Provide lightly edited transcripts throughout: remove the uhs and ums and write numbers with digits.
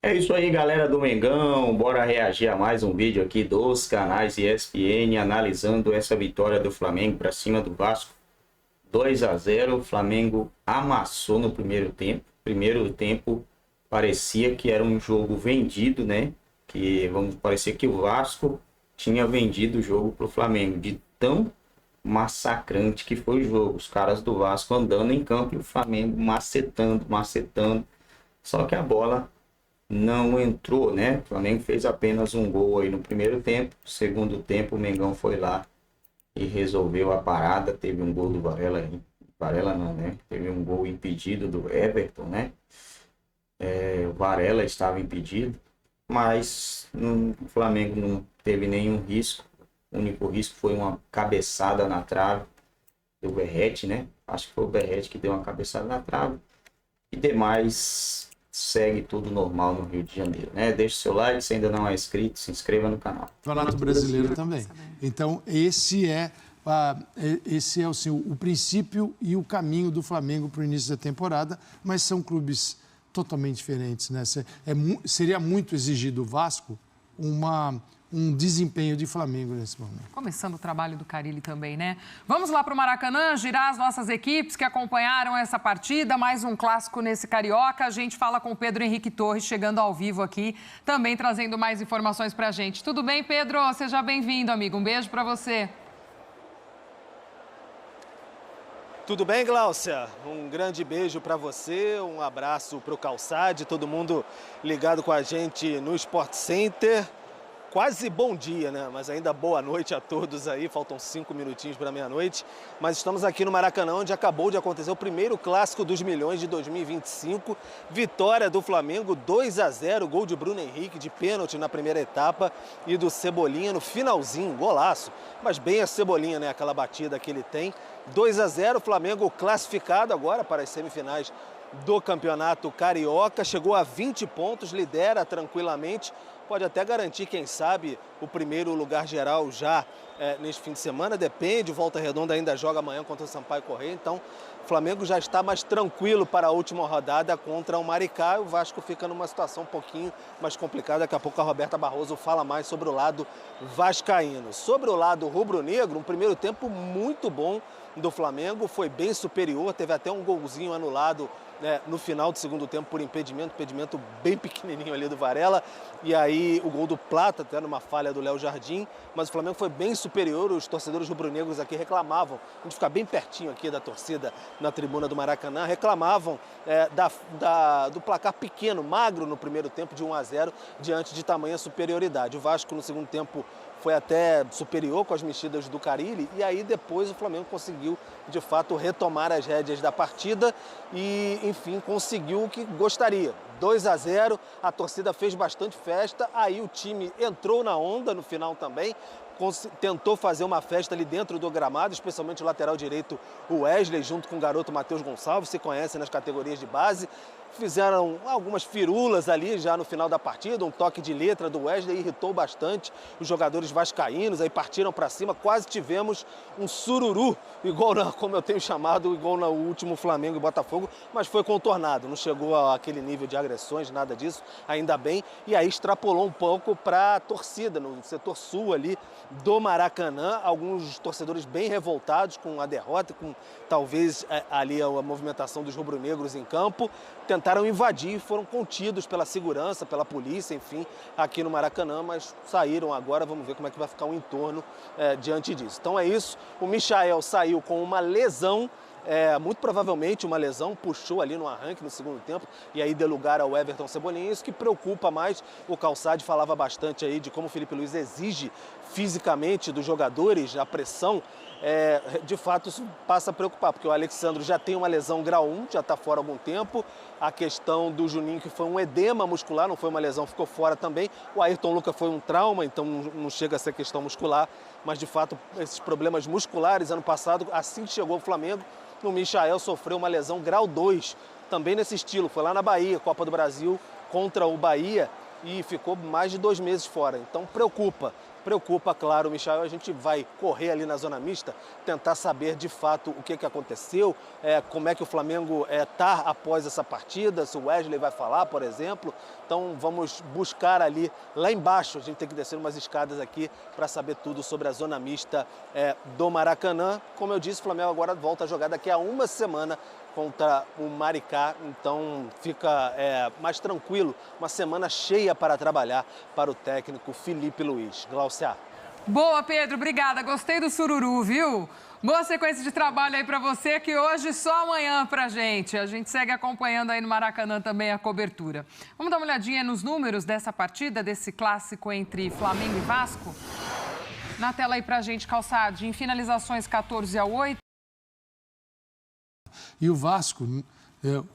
É isso aí, galera do Mengão. Bora reagir a mais um vídeo aqui dos canais ESPN analisando essa vitória do Flamengo para cima do Vasco. 2-0. O Flamengo amassou no primeiro tempo. Primeiro tempo parecia que era um jogo vendido, né? Parecia que o Vasco tinha vendido o jogo para o Flamengo, de tão massacrante que foi o jogo. Os caras do Vasco andando em campo e o Flamengo macetando, macetando. Só que a bola não entrou, né? O Flamengo fez apenas um gol aí no primeiro tempo. Segundo tempo, o Mengão foi lá e resolveu a parada. Teve um gol do Varela aí. Varela não, né? Teve um gol impedido do Everton, né? O Varela estava impedido, mas o Flamengo não teve nenhum risco. O único risco foi uma cabeçada na trave do Verratti, né? Acho que foi o Verratti que deu uma cabeçada na trave. E demais, segue tudo normal no Rio de Janeiro, né? Deixe seu like, se ainda não é inscrito, se inscreva no canal. Campeonato Brasileiro também. Então, esse é assim, o princípio e o caminho do Flamengo para o início da temporada, mas são clubes totalmente diferentes, né? Seria muito exigir do Vasco um desempenho de Flamengo nesse momento. Começando o trabalho do Carille também, né? Vamos lá para o Maracanã, girar as nossas equipes que acompanharam essa partida, mais um clássico nesse Carioca. A gente fala com o Pedro Henrique Torres, chegando ao vivo aqui, também trazendo mais informações para a gente. Tudo bem, Pedro? Seja bem-vindo, amigo. Um beijo para você. Tudo bem, Gláucia? Um grande beijo para você, um abraço para o Calçade, todo mundo ligado com a gente no Sport Center. Quase bom dia, né? Mas ainda boa noite a todos aí, faltam 5 minutinhos para meia-noite. Mas estamos aqui no Maracanã, onde acabou de acontecer o primeiro Clássico dos Milhões de 2025. Vitória do Flamengo, 2-0, gol de Bruno Henrique, de pênalti na primeira etapa e do Cebolinha no finalzinho, golaço. Mas bem a Cebolinha, né? Aquela batida que ele tem. 2-0, Flamengo classificado agora para as semifinais do Campeonato Carioca. Chegou a 20 pontos, lidera tranquilamente. Pode até garantir, quem sabe, o primeiro lugar geral já neste fim de semana. Depende, o Volta Redonda ainda joga amanhã contra o Sampaio Corrêa. Então, o Flamengo já está mais tranquilo para a última rodada contra o Maricá. O Vasco fica numa situação um pouquinho mais complicada. Daqui a pouco a Roberta Barroso fala mais sobre o lado vascaíno. Sobre o lado rubro-negro, um primeiro tempo muito bom do Flamengo. Foi bem superior, teve até um golzinho anulado no final do segundo tempo por impedimento bem pequenininho ali do Varela, e aí o gol do Plata, até numa falha do Léo Jardim, mas o Flamengo foi bem superior. Os torcedores rubro-negros aqui reclamavam, a gente fica bem pertinho aqui da torcida na tribuna do Maracanã, reclamavam do placar pequeno, magro no primeiro tempo de 1-0, diante de tamanha superioridade. O Vasco no segundo tempo foi até superior com as mexidas do Carille, e aí depois o Flamengo conseguiu, de fato, retomar as rédeas da partida e, enfim, conseguiu o que gostaria. 2-0, a torcida fez bastante festa, aí o time entrou na onda no final também, tentou fazer uma festa ali dentro do gramado, especialmente o lateral direito, o Wesley, junto com o garoto Matheus Gonçalves, se conhecem nas categorias de base. Fizeram algumas firulas ali já no final da partida, um toque de letra do Wesley irritou bastante os jogadores vascaínos, aí partiram para cima, quase tivemos um sururu, como eu tenho chamado, igual no último Flamengo e Botafogo, mas foi contornado, não chegou àquele nível de agressões, nada disso, ainda bem, e aí extrapolou um pouco para a torcida, no setor sul ali do Maracanã, alguns torcedores bem revoltados com a derrota, com talvez ali a movimentação dos rubro-negros em campo, tentaram invadir e foram contidos pela segurança, pela polícia, enfim, aqui no Maracanã, mas saíram agora. Vamos ver como é que vai ficar o entorno diante disso. Então é isso, o Michael saiu com uma lesão, muito provavelmente uma lesão, puxou ali no arranque no segundo tempo e aí deu lugar ao Everton Cebolinha. Isso que preocupa mais. O Calçade falava bastante aí de como o Felipe Luiz exige fisicamente dos jogadores, a pressão. De fato, isso passa a preocupar, porque o Alexandre já tem uma lesão grau 1, já está fora há algum tempo. A questão do Juninho, que foi um edema muscular, não foi uma lesão, ficou fora também. O Ayrton Lucas foi um trauma, então não chega a ser questão muscular. Mas, de fato, esses problemas musculares, ano passado, assim que chegou o Flamengo, o Michael sofreu uma lesão grau 2, também nesse estilo. Foi lá na Bahia, Copa do Brasil contra o Bahia, e ficou mais de 2 meses fora. Então preocupa. Preocupa, claro, Michael. A gente vai correr ali na zona mista, tentar saber de fato o que aconteceu, como é que o Flamengo está após essa partida, se o Wesley vai falar, por exemplo. Então vamos buscar ali, lá embaixo, a gente tem que descer umas escadas aqui para saber tudo sobre a zona mista do Maracanã. Como eu disse, o Flamengo agora volta a jogar daqui a uma semana contra o Maricá, então fica mais tranquilo, uma semana cheia para trabalhar para o técnico Felipe Luiz. Glaucia. Boa, Pedro, obrigada. Gostei do sururu, viu? Boa sequência de trabalho aí para você, que hoje só amanhã pra gente. A gente segue acompanhando aí no Maracanã também a cobertura. Vamos dar uma olhadinha nos números dessa partida, desse clássico entre Flamengo e Vasco? Na tela aí pra gente, Calçade, em finalizações 14-8. E o Vasco,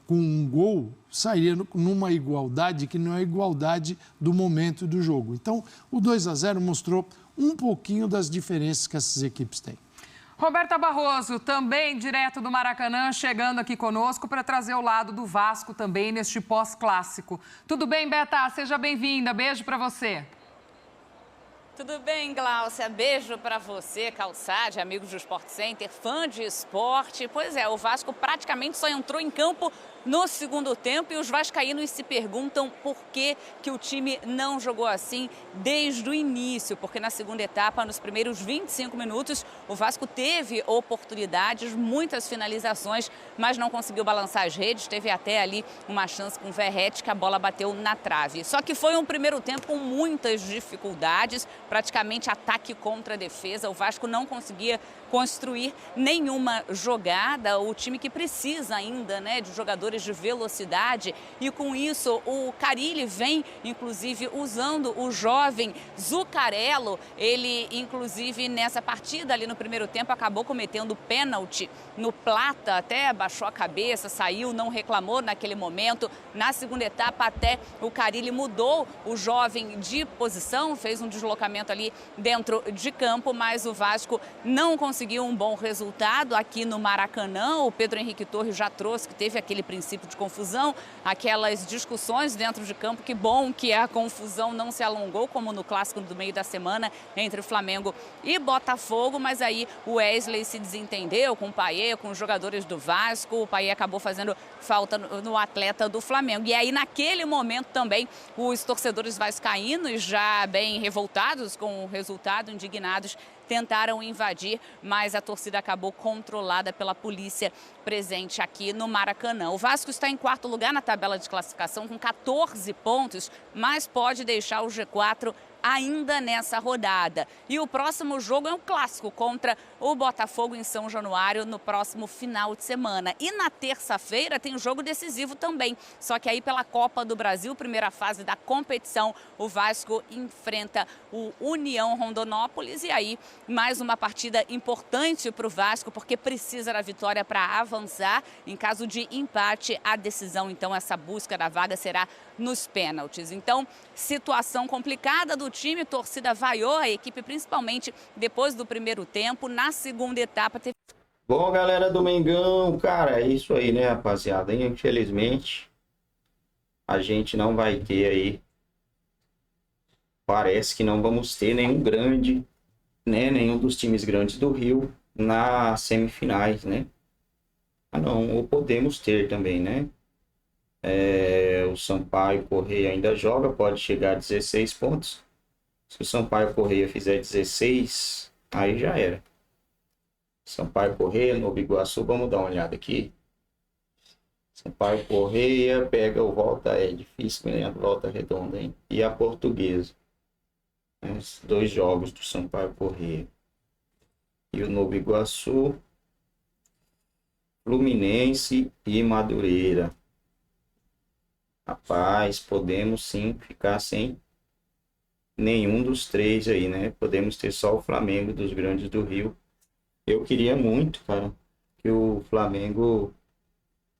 com um gol, sairia numa igualdade que não é a igualdade do momento do jogo. Então, o 2-0 mostrou um pouquinho das diferenças que essas equipes têm. Roberta Barroso, também direto do Maracanã, chegando aqui conosco para trazer o lado do Vasco também neste pós-clássico. Tudo bem, Beta? Seja bem-vinda. Beijo para você. Tudo bem, Glaucia? Beijo para você, Calçade, amigos do Sport Center, fã de esporte. Pois é, o Vasco praticamente só entrou em campo no segundo tempo e os vascaínos se perguntam por que o time não jogou assim desde o início, porque na segunda etapa, nos primeiros 25 minutos, o Vasco teve oportunidades, muitas finalizações, mas não conseguiu balançar as redes, teve até ali uma chance com o Verratti, que a bola bateu na trave. Só que foi um primeiro tempo com muitas dificuldades, praticamente ataque contra defesa, o Vasco não conseguia construir nenhuma jogada, o time que precisa ainda, né, de jogadores de velocidade, e com isso o Carille vem inclusive usando o jovem Zuccarello. Ele inclusive nessa partida ali no primeiro tempo acabou cometendo pênalti no Plata, até baixou a cabeça, saiu, não reclamou naquele momento. Na segunda etapa até o Carille mudou o jovem de posição, fez um deslocamento ali dentro de campo, mas o Vasco não conseguiu um bom resultado aqui no Maracanã. O Pedro Henrique Torres já trouxe que teve aquele princípio de confusão, aquelas discussões dentro de campo. Que bom que a confusão não se alongou, como no clássico do meio da semana entre Flamengo e Botafogo, mas aí o Wesley se desentendeu com o Payet, com os jogadores do Vasco. O Payet acabou fazendo falta no atleta do Flamengo. E aí, naquele momento também, os torcedores vascaínos, já bem revoltados com o resultado, indignados, tentaram invadir, mas a torcida acabou controlada pela polícia presente aqui no Maracanã. O Vasco está em quarto lugar na tabela de classificação com 14 pontos, mas pode deixar o G4 ainda nessa rodada. E o próximo jogo é um clássico contra o Botafogo em São Januário no próximo final de semana. E na terça-feira tem um jogo decisivo também, só que aí pela Copa do Brasil, primeira fase da competição, o Vasco enfrenta o União Rondonópolis, e aí mais uma partida importante para o Vasco, porque precisa da vitória para avançar. Em caso de empate, a decisão, então, essa busca da vaga será nos pênaltis. Então, situação complicada do time, torcida vaiou a equipe, principalmente depois do primeiro tempo. Na segunda etapa teve... Bom, galera do Mengão, cara, é isso aí, né, rapaziada? Infelizmente, a gente não vai ter aí, parece que não vamos ter nenhum grande, né, nenhum dos times grandes do Rio nas semifinais, né? Não, ou podemos ter também, né? O Sampaio Corrêa ainda joga, pode chegar a 16 pontos. Se o Sampaio Corrêa fizer 16, aí já era. Sampaio Corrêa, Novo Iguaçu, vamos dar uma olhada aqui. Sampaio Corrêa pega o Volta, é difícil ganhar Volta Redonda, hein? E a Portuguesa. Os dois jogos do Sampaio Corrêa. E o Novo Iguaçu, Fluminense e Madureira. Rapaz, podemos sim ficar sem nenhum dos três aí, né? Podemos ter só o Flamengo dos grandes do Rio. Eu queria muito, cara, que o Flamengo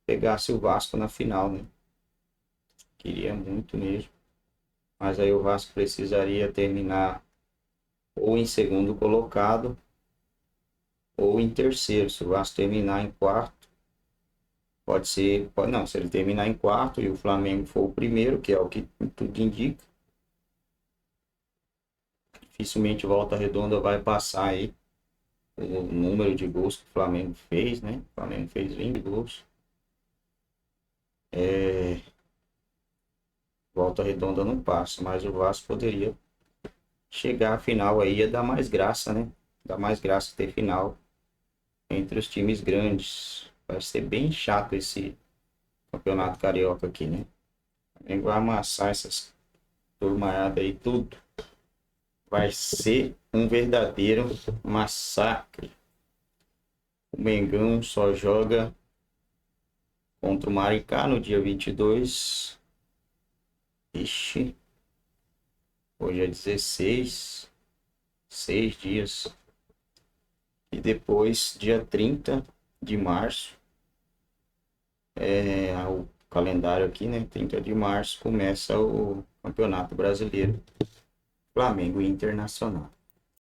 pegasse o Vasco na final, né? Queria muito mesmo. Mas aí o Vasco precisaria terminar ou em segundo colocado ou em terceiro. Se o Vasco terminar em quarto, pode ser, pode não, se ele terminar em quarto e o Flamengo for o primeiro, que é o que tudo indica, Dificilmente Volta Redonda vai passar aí o número de gols que o Flamengo fez, né? O Flamengo fez 20 gols. Volta Redonda não passa, mas o Vasco poderia chegar à final aí, ia dar mais graça, né? Dá mais graça ter final entre os times grandes. Vai ser bem chato esse campeonato carioca aqui, né? O Flamengo vai amassar essas turmaiadas aí tudo. Vai ser um verdadeiro massacre. O Mengão só joga contra o Maricá no dia 22. Ixi. Hoje é 16. 6 dias. E depois, dia 30 de março. O calendário aqui, né? 30 de março começa o Campeonato Brasileiro. Flamengo Internacional.